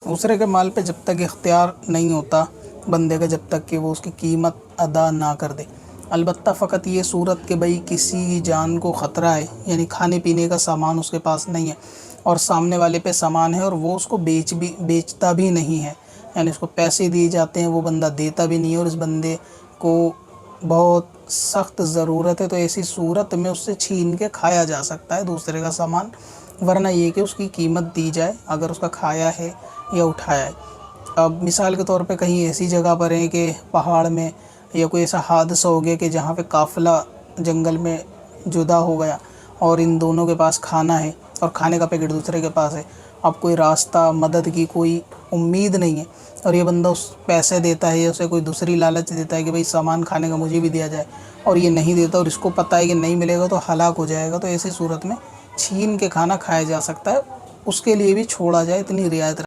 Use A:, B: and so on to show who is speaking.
A: दूसरे के माल पे जब तक इख्तियार नहीं होता बंदे का, जब तक कि वो उसकी कीमत अदा ना कर दे। अलबत्ता फ़कत ये सूरत कि भाई किसी जान को ख़तरा है, यानी खाने पीने का सामान उसके पास नहीं है और सामने वाले पे सामान है और वो उसको बेचता भी नहीं है, यानी उसको पैसे दिए जाते हैं, वो बंदा देता भी नहीं है और इस बंदे को बहुत सख्त ज़रूरत है, तो ऐसी सूरत में उससे छीन के खाया जा सकता है दूसरे का सामान, वरना ये कि उसकी कीमत दी जाए अगर उसका खाया है या उठाया है। अब मिसाल के तौर पे कहीं ऐसी जगह पर हैं कि पहाड़ में या कोई ऐसा हादसा हो गया कि जहाँ पे काफ़िला जंगल में जुदा हो गया और इन दोनों के पास खाना है और खाने का पैकेट दूसरे के पास है। अब कोई रास्ता मदद की कोई उम्मीद नहीं है और ये बंदा उस पैसे देता है या उसे कोई दूसरी लालच देता है कि भाई सामान खाने का मुझे भी दिया जाए, और ये नहीं देता और इसको पता है कि नहीं मिलेगा तो हलाक हो जाएगा, तो ऐसी सूरत में छीन के खाना खाया जा सकता है, उसके लिए भी छोड़ा जाए, इतनी रियायत